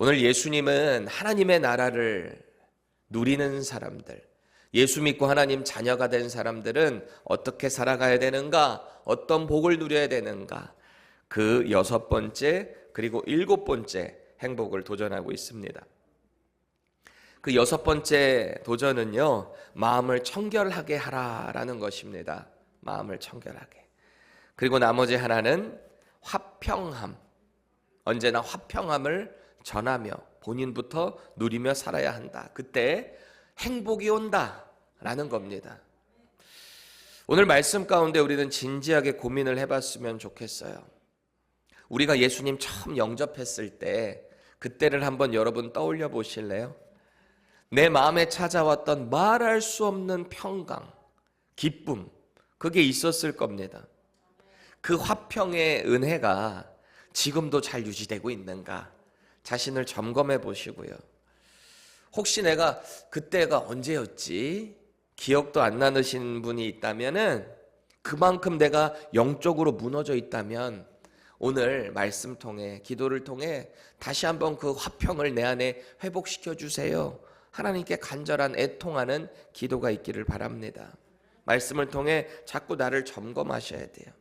오늘 예수님은 하나님의 나라를 누리는 사람들, 예수 믿고 하나님 자녀가 된 사람들은 어떻게 살아가야 되는가, 어떤 복을 누려야 되는가, 그 6번째 그리고 7번째 행복을 도전하고 있습니다. 그 6번째 도전은요, 마음을 청결하게 하라라는 것입니다. 마음을 청결하게. 그리고 나머지 하나는 화평함. 언제나 화평함을 전하며 본인부터 누리며 살아야 한다. 그때 행복이 온다라는 겁니다. 오늘 말씀 가운데 우리는 진지하게 고민을 해봤으면 좋겠어요. 우리가 예수님 처음 영접했을 때 그때를 한번 여러분 떠올려 보실래요? 내 마음에 찾아왔던 말할 수 없는 평강, 기쁨, 그게 있었을 겁니다. 그 화평의 은혜가 지금도 잘 유지되고 있는가 자신을 점검해 보시고요. 혹시 내가 그때가 언제였지? 기억도 안 나시는 분이 있다면은 그만큼 내가 영적으로 무너져 있다면 오늘 말씀 통해 기도를 통해 다시 한번 그 화평을 내 안에 회복시켜 주세요. 하나님께 간절한 애통하는 기도가 있기를 바랍니다. 말씀을 통해 자꾸 나를 점검하셔야 돼요.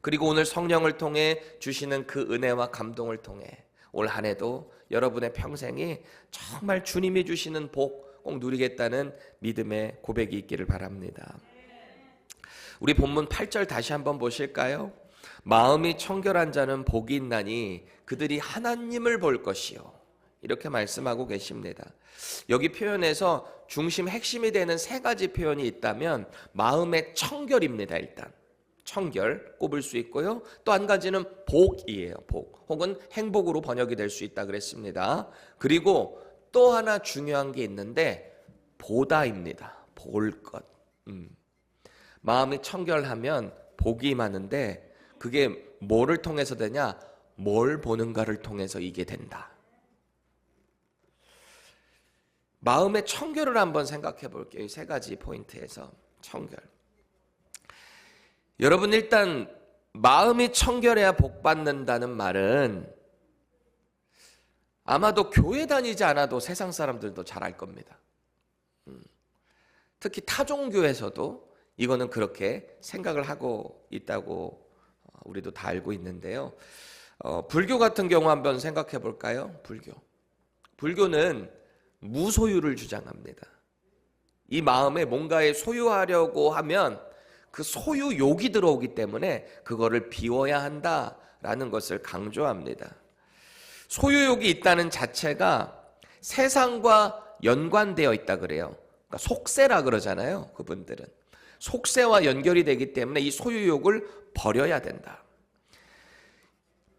그리고 오늘 성령을 통해 주시는 그 은혜와 감동을 통해 올 한 해도 여러분의 평생이 정말 주님이 주시는 복 꼭 누리겠다는 믿음의 고백이 있기를 바랍니다. 우리 본문 8절 다시 한번 보실까요? 마음이 청결한 자는 복이 있나니 그들이 하나님을 볼 것이요. 이렇게 말씀하고 계십니다. 여기 표현에서 중심 핵심이 되는 3가지 표현이 있다면 마음의 청결입니다. 일단 청결 꼽을 수 있고요. 또 한 가지는 복이에요. 복 혹은 행복으로 번역이 될 수 있다 그랬습니다. 그리고 또 하나 중요한 게 있는데 보다입니다. 볼 것. 마음이 청결하면 복이 많은데 그게 뭐를 통해서 되냐? 뭘 보는가를 통해서 이게 된다. 마음의 청결을 한번 생각해 볼게요. 이 3가지 포인트에서 청결. 여러분 일단 마음이 청결해야 복 받는다는 말은 아마도 교회 다니지 않아도 세상 사람들도 잘 알 겁니다. 특히 타종교에서도 이거는 그렇게 생각을 하고 있다고 우리도 다 알고 있는데요. 불교 같은 경우 한번 생각해 볼까요? 불교는 무소유를 주장합니다. 이 마음에 뭔가에 소유하려고 하면 그 소유욕이 들어오기 때문에 그거를 비워야 한다라는 것을 강조합니다. 소유욕이 있다는 자체가 세상과 연관되어 있다 그래요. 그러니까 속세라 그러잖아요. 그분들은 속세와 연결이 되기 때문에 이 소유욕을 버려야 된다.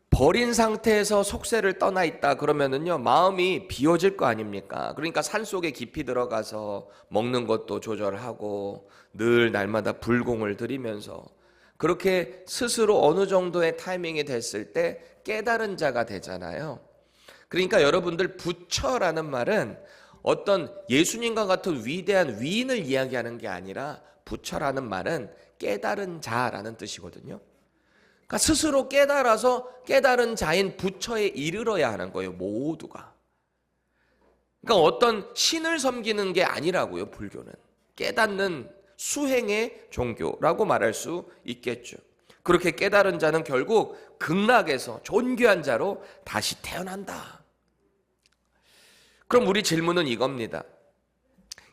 버린 상태에서 속세를 떠나 있다 그러면은요 마음이 비워질 거 아닙니까? 그러니까 산속에 깊이 들어가서 먹는 것도 조절하고 늘 날마다 불공을 들이면서 그렇게 스스로 어느 정도의 타이밍이 됐을 때 깨달은 자가 되잖아요. 그러니까 여러분들 부처라는 말은 어떤 예수님과 같은 위대한 위인을 이야기하는 게 아니라 부처라는 말은 깨달은 자라는 뜻이거든요. 그러니까 스스로 깨달아서 깨달은 자인 부처에 이르러야 하는 거예요. 모두가. 그러니까 어떤 신을 섬기는 게 아니라고요. 불교는. 깨닫는 수행의 종교라고 말할 수 있겠죠. 그렇게 깨달은 자는 결국 극락에서 존귀한 자로 다시 태어난다. 그럼 우리 질문은 이겁니다.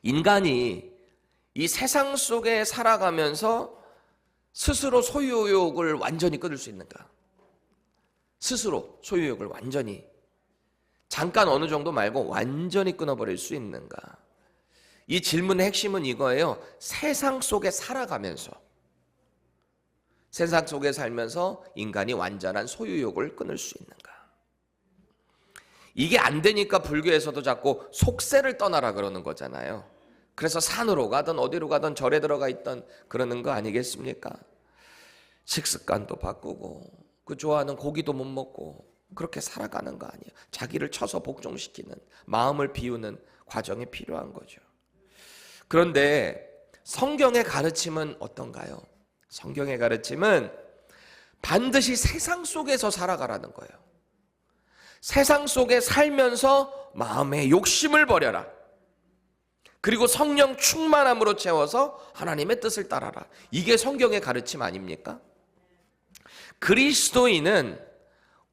인간이 이 세상 속에 살아가면서 스스로 소유욕을 완전히 끊을 수 있는가? 스스로 소유욕을 완전히 잠깐 어느 정도 말고 완전히 끊어버릴 수 있는가? 이 질문의 핵심은 이거예요. 세상 속에 살아가면서 세상 속에 살면서 인간이 완전한 소유욕을 끊을 수 있는가? 이게 안 되니까 불교에서도 자꾸 속세를 떠나라 그러는 거잖아요. 그래서 산으로 가든 어디로 가든 절에 들어가 있던 그러는 거 아니겠습니까? 식습관도 바꾸고 그 좋아하는 고기도 못 먹고 그렇게 살아가는 거 아니에요. 자기를 쳐서 복종시키는 마음을 비우는 과정이 필요한 거죠. 그런데 성경의 가르침은 어떤가요? 성경의 가르침은 반드시 세상 속에서 살아가라는 거예요. 세상 속에 살면서 마음의 욕심을 버려라. 그리고 성령 충만함으로 채워서 하나님의 뜻을 따라라. 이게 성경의 가르침 아닙니까? 그리스도인은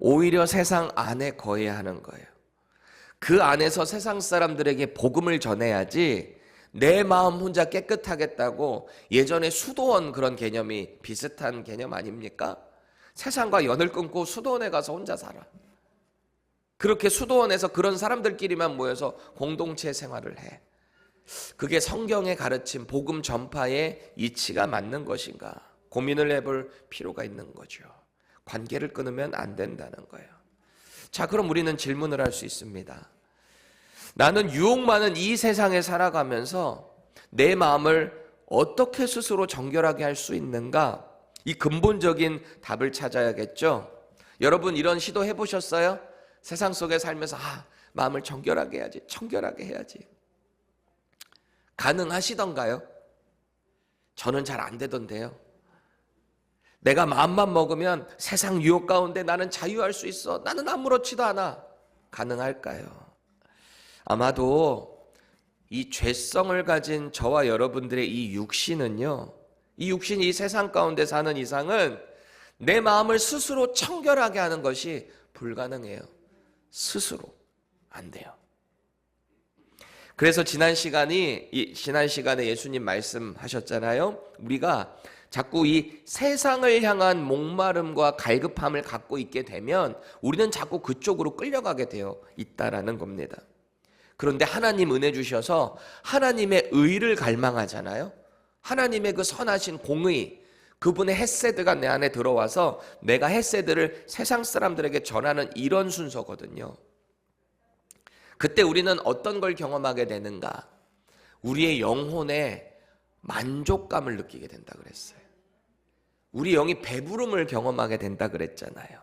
오히려 세상 안에 거해야 하는 거예요. 그 안에서 세상 사람들에게 복음을 전해야지 내 마음 혼자 깨끗하겠다고 예전에 수도원 그런 개념이 비슷한 개념 아닙니까? 세상과 연을 끊고 수도원에 가서 혼자 살아. 그렇게 수도원에서 그런 사람들끼리만 모여서 공동체 생활을 해. 그게 성경의 가르침, 복음 전파의 이치가 맞는 것인가? 고민을 해볼 필요가 있는 거죠. 관계를 끊으면 안 된다는 거예요. 자, 그럼 우리는 질문을 할 수 있습니다. 나는 유혹 많은 이 세상에 살아가면서 내 마음을 어떻게 스스로 정결하게 할 수 있는가? 이 근본적인 답을 찾아야겠죠. 여러분 이런 시도 해보셨어요? 세상 속에 살면서 마음을 정결하게 해야지, 청결하게 해야지. 가능하시던가요? 저는 잘 안 되던데요. 내가 마음만 먹으면 세상 유혹 가운데 나는 자유할 수 있어. 나는 아무렇지도 않아. 가능할까요? 아마도 이 죄성을 가진 저와 여러분들의 이 육신은요, 이 육신이 이 세상 가운데 사는 이상은 내 마음을 스스로 청결하게 하는 것이 불가능해요. 스스로 안 돼요. 그래서 지난 시간에 예수님 말씀하셨잖아요. 우리가 자꾸 이 세상을 향한 목마름과 갈급함을 갖고 있게 되면 우리는 자꾸 그쪽으로 끌려가게 되어 있다라는 겁니다. 그런데 하나님 은혜 주셔서 하나님의 의를 갈망하잖아요. 하나님의 그 선하신 공의, 그분의 헤세드가 내 안에 들어와서 내가 헤세드를 세상 사람들에게 전하는 이런 순서거든요. 그때 우리는 어떤 걸 경험하게 되는가? 우리의 영혼에 만족감을 느끼게 된다 그랬어요. 우리 영이 배부름을 경험하게 된다 그랬잖아요.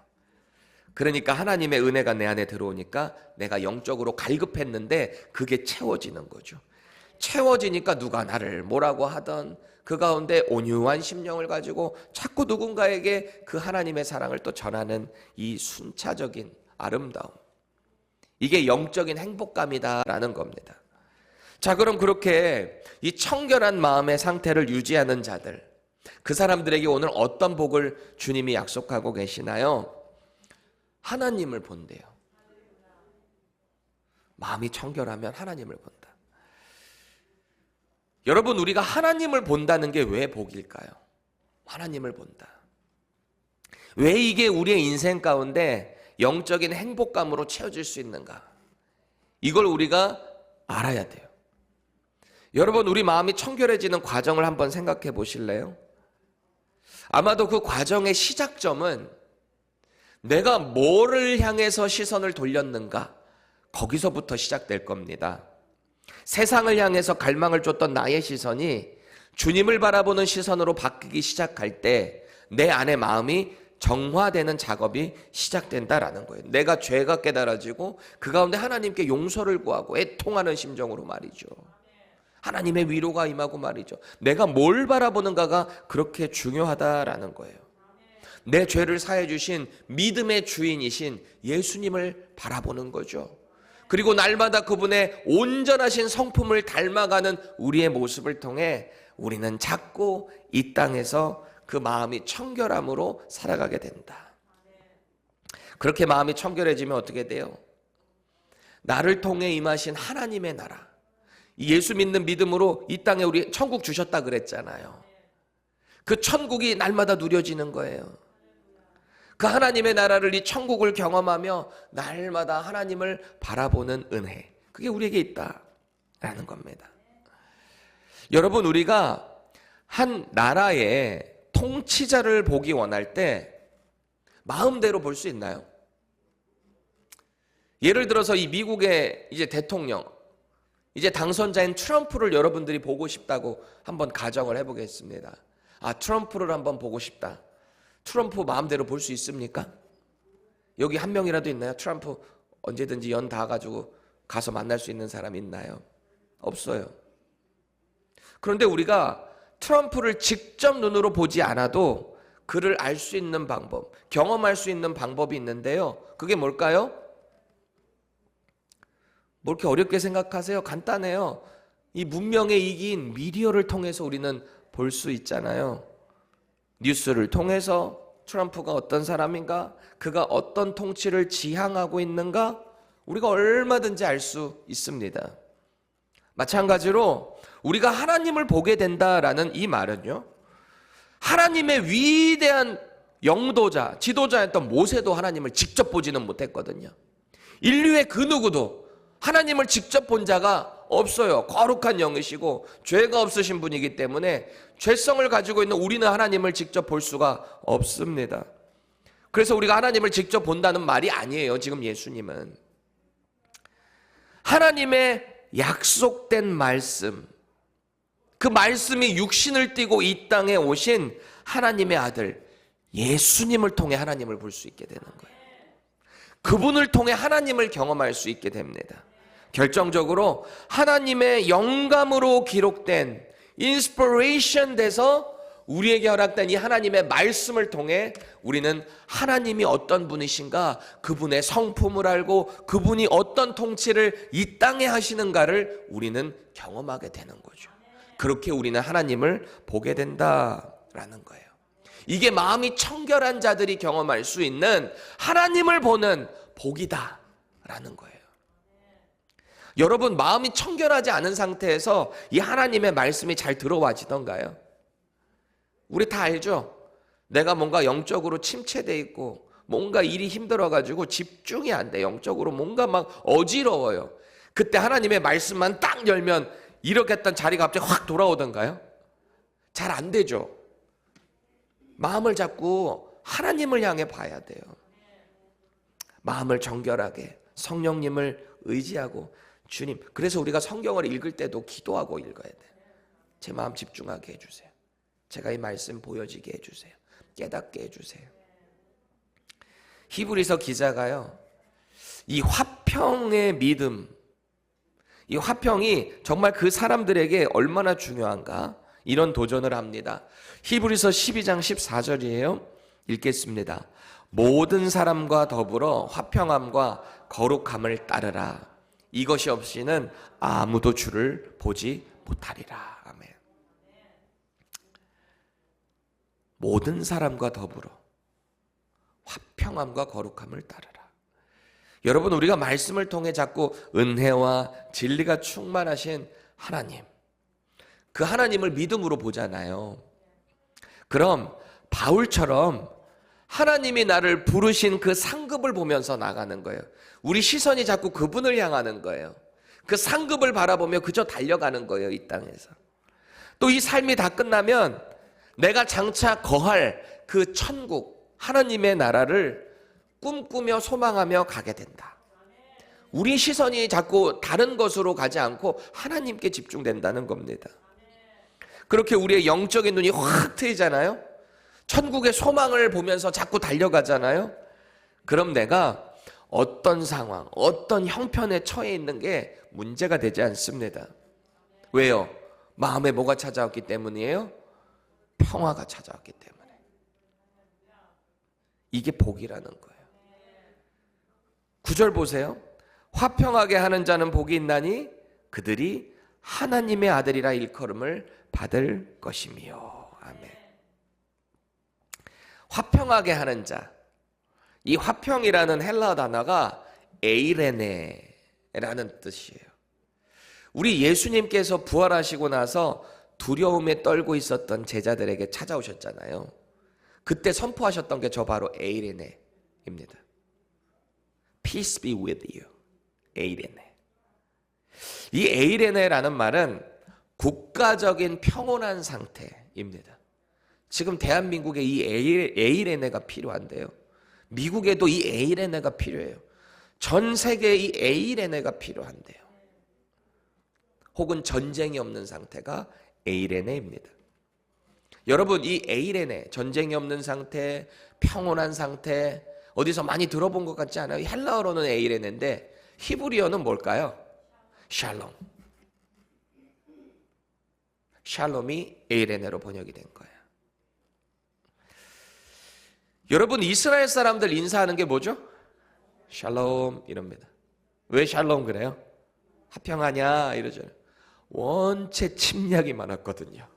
그러니까 하나님의 은혜가 내 안에 들어오니까 내가 영적으로 갈급했는데 그게 채워지는 거죠. 채워지니까 누가 나를 뭐라고 하던 그 가운데 온유한 심령을 가지고 자꾸 누군가에게 그 하나님의 사랑을 또 전하는 이 순차적인 아름다움. 이게 영적인 행복감이다라는 겁니다. 자, 그럼 그렇게 이 청결한 마음의 상태를 유지하는 자들, 그 사람들에게 오늘 어떤 복을 주님이 약속하고 계시나요? 하나님을 본대요. 마음이 청결하면 하나님을 본다. 여러분, 우리가 하나님을 본다는 게 왜 복일까요? 하나님을 본다. 왜 이게 우리의 인생 가운데 영적인 행복감으로 채워질 수 있는가? 이걸 우리가 알아야 돼요. 여러분, 우리 마음이 청결해지는 과정을 한번 생각해 보실래요? 아마도 그 과정의 시작점은 내가 뭐를 향해서 시선을 돌렸는가? 거기서부터 시작될 겁니다. 세상을 향해서 갈망을 줬던 나의 시선이 주님을 바라보는 시선으로 바뀌기 시작할 때 내 안의 마음이 정화되는 작업이 시작된다라는 거예요. 내가 죄가 깨달아지고 그 가운데 하나님께 용서를 구하고 애통하는 심정으로 말이죠. 하나님의 위로가 임하고 말이죠. 내가 뭘 바라보는가가 그렇게 중요하다라는 거예요. 내 죄를 사해 주신 믿음의 주인이신 예수님을 바라보는 거죠. 그리고 날마다 그분의 온전하신 성품을 닮아가는 우리의 모습을 통해 우리는 자꾸 이 땅에서 그 마음이 청결함으로 살아가게 된다. 그렇게 마음이 청결해지면 어떻게 돼요? 나를 통해 임하신 하나님의 나라, 예수 믿는 믿음으로 이 땅에 우리 천국 주셨다 그랬잖아요. 그 천국이 날마다 누려지는 거예요. 그 하나님의 나라를, 이 천국을 경험하며 날마다 하나님을 바라보는 은혜, 그게 우리에게 있다라는 겁니다. 여러분, 우리가 한 나라의 통치자를 보기 원할 때 마음대로 볼 수 있나요? 예를 들어서 이 미국의 이제 대통령, 이제 당선자인 트럼프를 여러분들이 보고 싶다고 한번 가정을 해보겠습니다. 트럼프를 한번 보고 싶다. 트럼프 마음대로 볼 수 있습니까? 여기 한 명이라도 있나요? 트럼프 언제든지 연 닿아가지고 가서 만날 수 있는 사람 있나요? 없어요. 그런데 우리가 트럼프를 직접 눈으로 보지 않아도 그를 알 수 있는 방법, 경험할 수 있는 방법이 있는데요. 그게 뭘까요? 뭐 이렇게 어렵게 생각하세요? 간단해요. 이 문명의 이기인 미디어를 통해서 우리는 볼 수 있잖아요. 뉴스를 통해서 트럼프가 어떤 사람인가, 그가 어떤 통치를 지향하고 있는가, 우리가 얼마든지 알 수 있습니다. 마찬가지로 우리가 하나님을 보게 된다라는 이 말은요, 하나님의 위대한 영도자, 지도자였던 모세도 하나님을 직접 보지는 못했거든요. 인류의 그 누구도 하나님을 직접 본 자가 없어요. 거룩한 영이시고 죄가 없으신 분이기 때문에 죄성을 가지고 있는 우리는 하나님을 직접 볼 수가 없습니다. 그래서 우리가 하나님을 직접 본다는 말이 아니에요. 지금 예수님은 하나님의 약속된 말씀, 그 말씀이 육신을 띠고 이 땅에 오신 하나님의 아들 예수님을 통해 하나님을 볼 수 있게 되는 거예요. 그분을 통해 하나님을 경험할 수 있게 됩니다. 결정적으로 하나님의 영감으로 기록된 인스피레이션 돼서 우리에게 허락된 이 하나님의 말씀을 통해 우리는 하나님이 어떤 분이신가, 그분의 성품을 알고 그분이 어떤 통치를 이 땅에 하시는가를 우리는 경험하게 되는 거죠. 그렇게 우리는 하나님을 보게 된다라는 거예요. 이게 마음이 청결한 자들이 경험할 수 있는 하나님을 보는 복이다라는 거예요. 여러분, 마음이 청결하지 않은 상태에서 이 하나님의 말씀이 잘 들어와지던가요? 우리 다 알죠? 내가 뭔가 영적으로 침체돼 있고 뭔가 일이 힘들어가지고 집중이 안 돼. 영적으로 뭔가 막 어지러워요. 그때 하나님의 말씀만 딱 열면 이렇게 했던 자리가 갑자기 확 돌아오던가요? 잘 안 되죠. 마음을 잡고 하나님을 향해 봐야 돼요. 마음을 정결하게 성령님을 의지하고 주님, 그래서 우리가 성경을 읽을 때도 기도하고 읽어야 돼. 제 마음 집중하게 해주세요. 제가 이 말씀 보여지게 해주세요. 깨닫게 해주세요. 히브리서 기자가요, 이 화평의 믿음, 이 화평이 정말 그 사람들에게 얼마나 중요한가, 이런 도전을 합니다. 히브리서 12장 14절이에요. 읽겠습니다. 모든 사람과 더불어 화평함과 거룩함을 따르라. 이것이 없이는 아무도 주를 보지 못하리라. 아멘. 모든 사람과 더불어 화평함과 거룩함을 따르라. 여러분, 우리가 말씀을 통해 자꾸 은혜와 진리가 충만하신 하나님, 그 하나님을 믿음으로 보잖아요. 그럼 바울처럼 하나님이 나를 부르신 그 상급을 보면서 나가는 거예요. 우리 시선이 자꾸 그분을 향하는 거예요. 그 상급을 바라보며 그저 달려가는 거예요, 이 땅에서. 또 이 삶이 다 끝나면 내가 장차 거할 그 천국, 하나님의 나라를 꿈꾸며 소망하며 가게 된다. 우리 시선이 자꾸 다른 것으로 가지 않고 하나님께 집중된다는 겁니다. 그렇게 우리의 영적인 눈이 확 트이잖아요. 천국의 소망을 보면서 자꾸 달려가잖아요. 그럼 내가 어떤 상황, 어떤 형편에 처해 있는 게 문제가 되지 않습니다. 왜요? 마음에 뭐가 찾아왔기 때문이에요? 평화가 찾아왔기 때문에. 이게 복이라는 거예요. 9절 보세요. 화평하게 하는 자는 복이 있나니 그들이 하나님의 아들이라 일컬음을 받을 것이며. 아멘. 화평하게 하는 자. 이 화평이라는 헬라어 단어가 에이레네라는 뜻이에요. 우리 예수님께서 부활하시고 나서 두려움에 떨고 있었던 제자들에게 찾아오셨잖아요. 그때 선포하셨던 게 저 바로 에이레네입니다. Peace be with you. 에이레네. 이 에이레네라는 말은 국가적인 평온한 상태입니다. 지금 대한민국에 이 에이레네가 필요한데요. 미국에도 이 에이레네가 필요해요. 전 세계에 이 에이레네가 필요한데요. 혹은 전쟁이 없는 상태가 에이레네입니다. 여러분, 이 에이레네, 전쟁이 없는 상태, 평온한 상태, 어디서 많이 들어본 것 같지 않아요? 헬라어로는 에이레네인데 히브리어는 뭘까요? 샬롬. 샬롬이 에이레네로 번역이 된 거예요. 여러분, 이스라엘 사람들 인사하는 게 뭐죠? 샬롬 이럽니다. 왜 샬롬 그래요? 화평하냐 이러잖아요. 원체 침략이 많았거든요.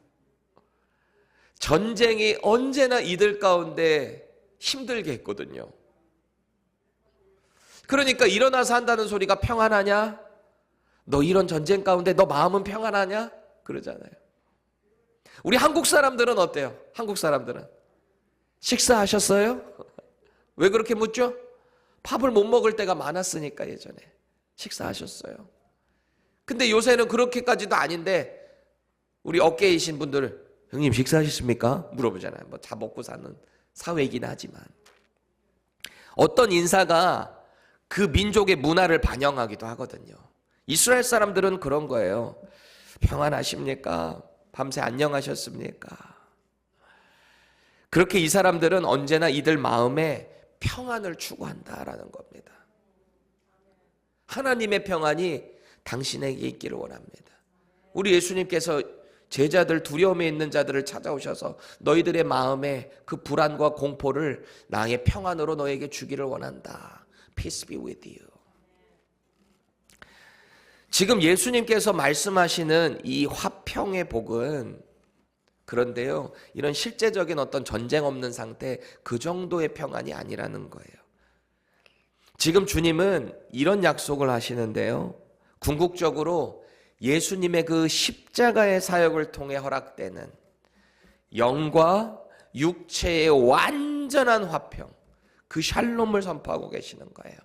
전쟁이 언제나 이들 가운데 힘들게 했거든요. 그러니까 일어나서 한다는 소리가 평안하냐? 너 이런 전쟁 가운데 너 마음은 평안하냐? 그러잖아요. 우리 한국 사람들은 어때요? 한국 사람들은 식사하셨어요? 왜 그렇게 묻죠? 밥을 못 먹을 때가 많았으니까 예전에. 식사하셨어요? 근데 요새는 그렇게까지도 아닌데 우리 업계이신 분들 형님 식사하셨습니까? 물어보잖아요. 뭐 다 먹고 사는 사회이긴 하지만 어떤 인사가 그 민족의 문화를 반영하기도 하거든요. 이스라엘 사람들은 그런 거예요. 평안하십니까? 밤새 안녕하셨습니까? 그렇게 이 사람들은 언제나 이들 마음에 평안을 추구한다라는 겁니다. 하나님의 평안이 당신에게 있기를 원합니다. 우리 예수님께서 제자들 두려움에 있는 자들을 찾아오셔서 너희들의 마음에 그 불안과 공포를 나의 평안으로 너에게 주기를 원한다. Peace be with you. 지금 예수님께서 말씀하시는 이 화평의 복은 그런데요, 이런 실제적인 어떤 전쟁 없는 상태 그 정도의 평안이 아니라는 거예요. 지금 주님은 이런 약속을 하시는데요, 궁극적으로 예수님의 그 십자가의 사역을 통해 허락되는 영과 육체의 완전한 화평, 그 샬롬을 선포하고 계시는 거예요.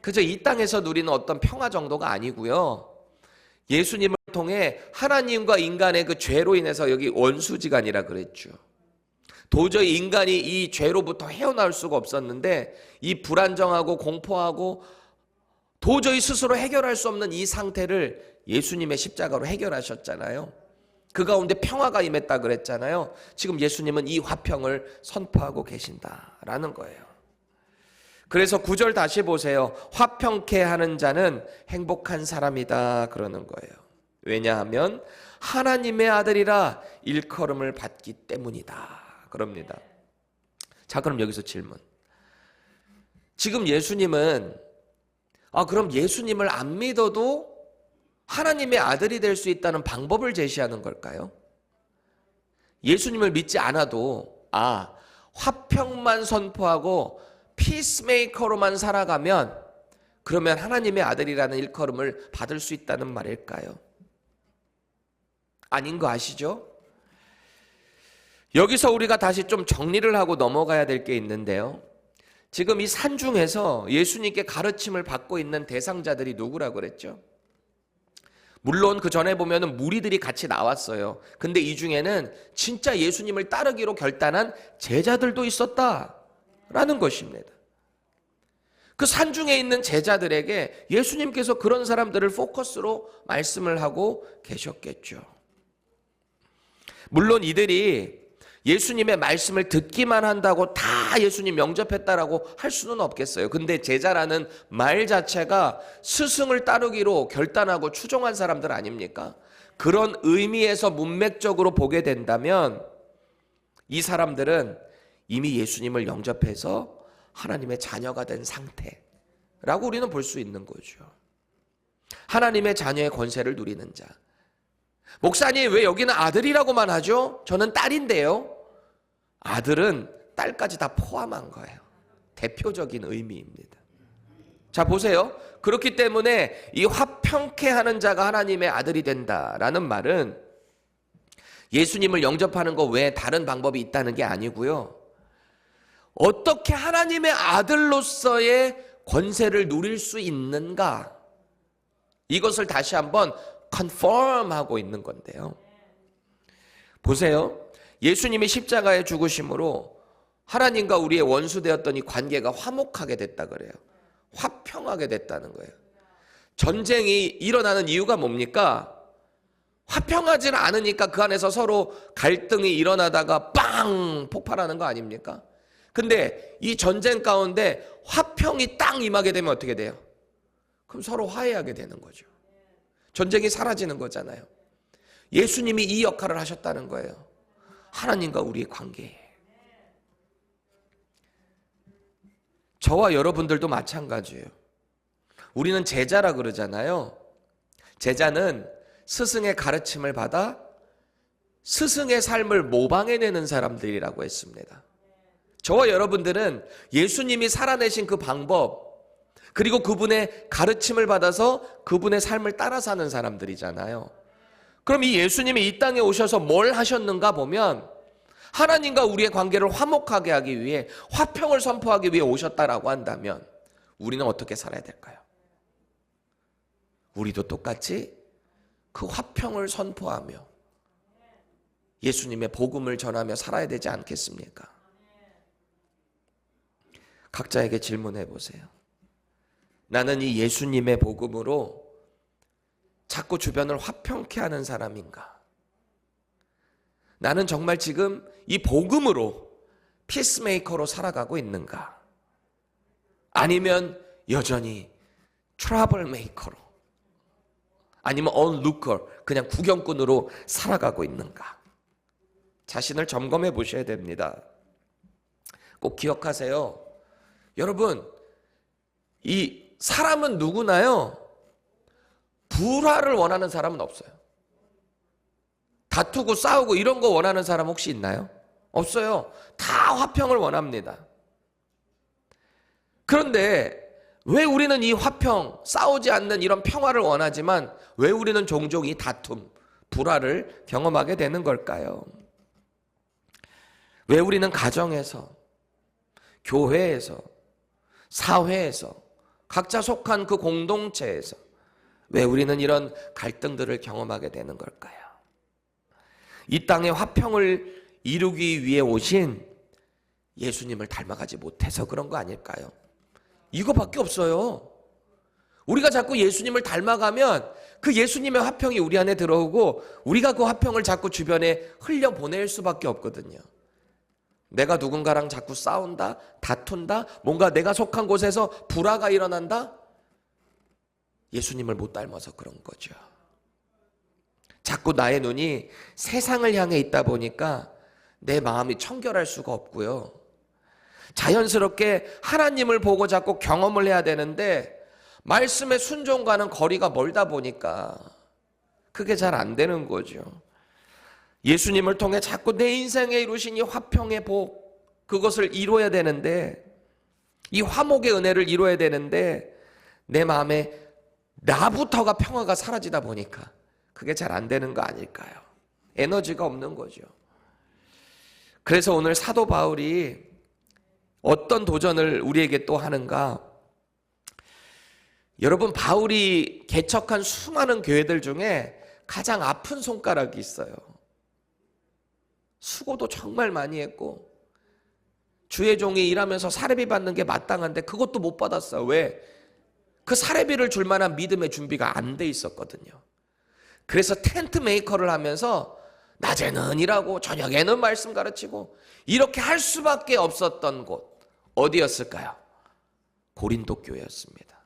그저 이 땅에서 누리는 어떤 평화 정도가 아니고요, 예수님을 통해 하나님과 인간의 그 죄로 인해서 여기 원수지간이라 그랬죠. 도저히 인간이 이 죄로부터 헤어나올 수가 없었는데 이 불안정하고 공포하고 도저히 스스로 해결할 수 없는 이 상태를 예수님의 십자가로 해결하셨잖아요. 그 가운데 평화가 임했다 그랬잖아요. 지금 예수님은 이 화평을 선포하고 계신다라는 거예요. 그래서 9절 다시 보세요. 화평케 하는 자는 행복한 사람이다 그러는 거예요. 왜냐하면 하나님의 아들이라 일컬음을 받기 때문이다 그럽니다. 자, 그럼 여기서 질문. 지금 예수님은 그럼 예수님을 안 믿어도 하나님의 아들이 될 수 있다는 방법을 제시하는 걸까요? 예수님을 믿지 않아도 화평만 선포하고 피스메이커로만 살아가면 그러면 하나님의 아들이라는 일컬음을 받을 수 있다는 말일까요? 아닌 거 아시죠? 여기서 우리가 다시 좀 정리를 하고 넘어가야 될 게 있는데요. 지금 이 산중에서 예수님께 가르침을 받고 있는 대상자들이 누구라고 그랬죠? 물론 그 전에 보면은 무리들이 같이 나왔어요. 근데 이 중에는 진짜 예수님을 따르기로 결단한 제자들도 있었다라는 것입니다. 그 산중에 있는 제자들에게 예수님께서 그런 사람들을 포커스로 말씀을 하고 계셨겠죠. 물론 이들이 예수님의 말씀을 듣기만 한다고 다 예수님 영접했다라고 할 수는 없겠어요. 근데 제자라는 말 자체가 스승을 따르기로 결단하고 추종한 사람들 아닙니까? 그런 의미에서 문맥적으로 보게 된다면 이 사람들은 이미 예수님을 영접해서 하나님의 자녀가 된 상태라고 우리는 볼 수 있는 거죠. 하나님의 자녀의 권세를 누리는 자. 목사님, 왜 여기는 아들이라고만 하죠? 저는 딸인데요. 아들은 딸까지 다 포함한 거예요. 대표적인 의미입니다. 자, 보세요. 그렇기 때문에 이 화평케 하는 자가 하나님의 아들이 된다라는 말은 예수님을 영접하는 것 외에 다른 방법이 있다는 게 아니고요. 어떻게 하나님의 아들로서의 권세를 누릴 수 있는가? 이것을 다시 한번 컨펌하고 있는 건데요. 보세요. 예수님이 십자가에 죽으심으로 하나님과 우리의 원수 되었던 이 관계가 화목하게 됐다 그래요. 화평하게 됐다는 거예요. 전쟁이 일어나는 이유가 뭡니까? 화평하지 않으니까 그 안에서 서로 갈등이 일어나다가 빵 폭발하는 거 아닙니까? 근데 이 전쟁 가운데 화평이 딱 임하게 되면 어떻게 돼요? 그럼 서로 화해하게 되는 거죠. 전쟁이 사라지는 거잖아요. 예수님이 이 역할을 하셨다는 거예요. 하나님과 우리의 관계. 저와 여러분들도 마찬가지예요. 우리는 제자라 그러잖아요. 제자는 스승의 가르침을 받아 스승의 삶을 모방해내는 사람들이라고 했습니다. 저와 여러분들은 예수님이 살아내신 그 방법, 그리고 그분의 가르침을 받아서 그분의 삶을 따라 사는 사람들이잖아요. 그럼 이 예수님이 이 땅에 오셔서 뭘 하셨는가 보면 하나님과 우리의 관계를 화목하게 하기 위해, 화평을 선포하기 위해 오셨다라고 한다면 우리는 어떻게 살아야 될까요? 우리도 똑같이 그 화평을 선포하며 예수님의 복음을 전하며 살아야 되지 않겠습니까? 각자에게 질문해 보세요. 나는 이 예수님의 복음으로 자꾸 주변을 화평케 하는 사람인가? 나는 정말 지금 이 복음으로 피스메이커로 살아가고 있는가? 아니면 여전히 트러블 메이커로, 아니면 onlooker, 그냥 구경꾼으로 살아가고 있는가? 자신을 점검해 보셔야 됩니다. 꼭 기억하세요. 여러분, 이 사람은 누구나요, 불화를 원하는 사람은 없어요. 다투고 싸우고 이런 거 원하는 사람 혹시 있나요? 없어요. 다 화평을 원합니다. 그런데 왜 우리는 이 화평, 싸우지 않는 이런 평화를 원하지만 왜 우리는 종종 이 다툼, 불화를 경험하게 되는 걸까요? 왜 우리는 가정에서, 교회에서, 사회에서, 각자 속한 그 공동체에서 왜 우리는 이런 갈등들을 경험하게 되는 걸까요? 이 땅에 화평을 이루기 위해 오신 예수님을 닮아가지 못해서 그런 거 아닐까요? 이거밖에 없어요. 우리가 자꾸 예수님을 닮아가면 그 예수님의 화평이 우리 안에 들어오고 우리가 그 화평을 자꾸 주변에 흘려보낼 수밖에 없거든요. 내가 누군가랑 자꾸 싸운다, 다툰다, 뭔가 내가 속한 곳에서 불화가 일어난다? 예수님을 못 닮아서 그런 거죠. 자꾸 나의 눈이 세상을 향해 있다 보니까 내 마음이 청결할 수가 없고요. 자연스럽게 하나님을 보고 자꾸 경험을 해야 되는데 말씀의 순종과는 거리가 멀다 보니까 그게 잘 안 되는 거죠. 예수님을 통해 자꾸 내 인생에 이루신 이 화평의 복, 그것을 이루어야 되는데, 이 화목의 은혜를 이루어야 되는데 내 마음에 나부터가 평화가 사라지다 보니까 그게 잘 안 되는 거 아닐까요? 에너지가 없는 거죠. 그래서 오늘 사도 바울이 어떤 도전을 우리에게 또 하는가? 여러분, 바울이 개척한 수많은 교회들 중에 가장 아픈 손가락이 있어요. 수고도 정말 많이 했고 주의 종이 일하면서 사례비 받는 게 마땅한데 그것도 못 받았어요. 왜? 그 사례비를 줄 만한 믿음의 준비가 안 돼 있었거든요. 그래서 텐트 메이커를 하면서 낮에는 일하고 저녁에는 말씀 가르치고 이렇게 할 수밖에 없었던 곳 어디였을까요? 고린도 교회였습니다.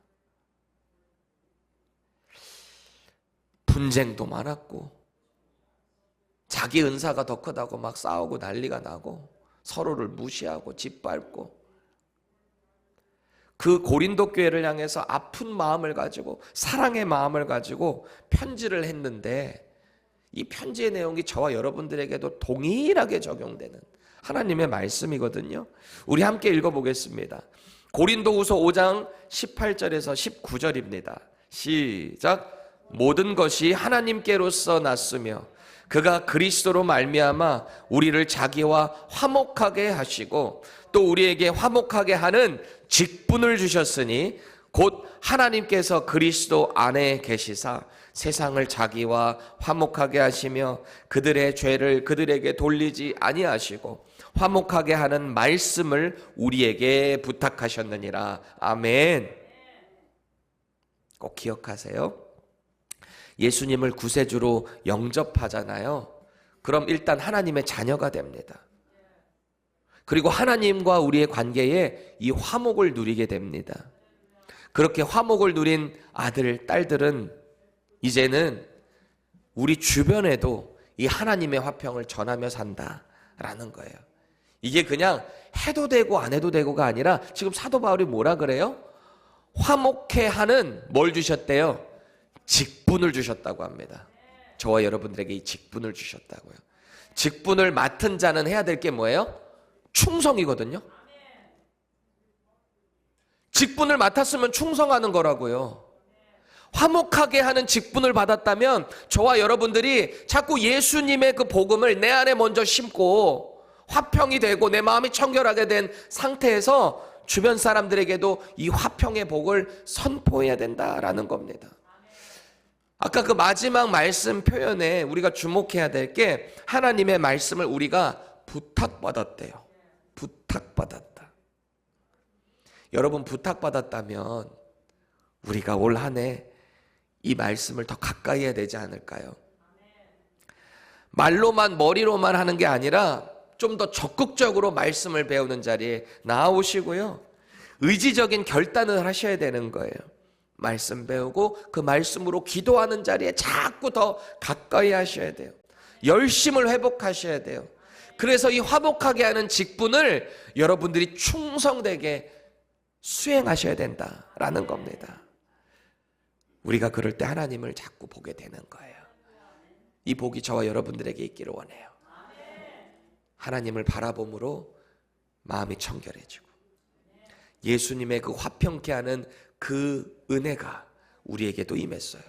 분쟁도 많았고 자기 은사가 더 크다고 막 싸우고 난리가 나고 서로를 무시하고 짓밟고, 그 고린도 교회를 향해서 아픈 마음을 가지고 사랑의 마음을 가지고 편지를 했는데 이 편지의 내용이 저와 여러분들에게도 동일하게 적용되는 하나님의 말씀이거든요. 우리 함께 읽어보겠습니다. 고린도후서 5장 18절에서 19절입니다. 시작. 모든 것이 하나님께로서 났으며 그가 그리스도로 말미암아 우리를 자기와 화목하게 하시고 또 우리에게 화목하게 하는 직분을 주셨으니 곧 하나님께서 그리스도 안에 계시사 세상을 자기와 화목하게 하시며 그들의 죄를 그들에게 돌리지 아니하시고 화목하게 하는 말씀을 우리에게 부탁하셨느니라. 아멘. 꼭 기억하세요. 예수님을 구세주로 영접하잖아요. 그럼 일단 하나님의 자녀가 됩니다. 그리고 하나님과 우리의 관계에 이 화목을 누리게 됩니다. 그렇게 화목을 누린 아들, 딸들은 이제는 우리 주변에도 이 하나님의 화평을 전하며 산다라는 거예요. 이게 그냥 해도 되고 안 해도 되고가 아니라 지금 사도 바울이 뭐라 그래요? 화목해 하는 뭘 주셨대요? 직분을 주셨다고 합니다. 저와 여러분들에게 이 직분을 주셨다고요. 직분을 맡은 자는 해야 될 게 뭐예요? 충성이거든요. 직분을 맡았으면 충성하는 거라고요. 화목하게 하는 직분을 받았다면 저와 여러분들이 자꾸 예수님의 그 복음을 내 안에 먼저 심고 화평이 되고 내 마음이 청결하게 된 상태에서 주변 사람들에게도 이 화평의 복을 선포해야 된다라는 겁니다. 아까 그 마지막 말씀 표현에 우리가 주목해야 될 게 하나님의 말씀을 우리가 부탁받았대요. 부탁받았다. 여러분 부탁받았다면 우리가 올 한 해 이 말씀을 더 가까이 해야 되지 않을까요? 말로만 머리로만 하는 게 아니라 좀 더 적극적으로 말씀을 배우는 자리에 나오시고요. 의지적인 결단을 하셔야 되는 거예요. 말씀 배우고 그 말씀으로 기도하는 자리에 자꾸 더 가까이 하셔야 돼요. 열심을 회복하셔야 돼요. 그래서 이 화목하게 하는 직분을 여러분들이 충성되게 수행하셔야 된다라는 겁니다. 우리가 그럴 때 하나님을 자꾸 보게 되는 거예요. 이 복이 저와 여러분들에게 있기를 원해요. 하나님을 바라봄으로 마음이 청결해지고 예수님의 그 화평케 하는 그 은혜가 우리에게도 임했어요.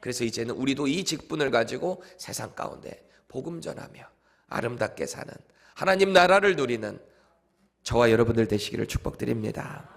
그래서 이제는 우리도 이 직분을 가지고 세상 가운데 복음 전하며 아름답게 사는 하나님 나라를 누리는 저와 여러분들 되시기를 축복드립니다.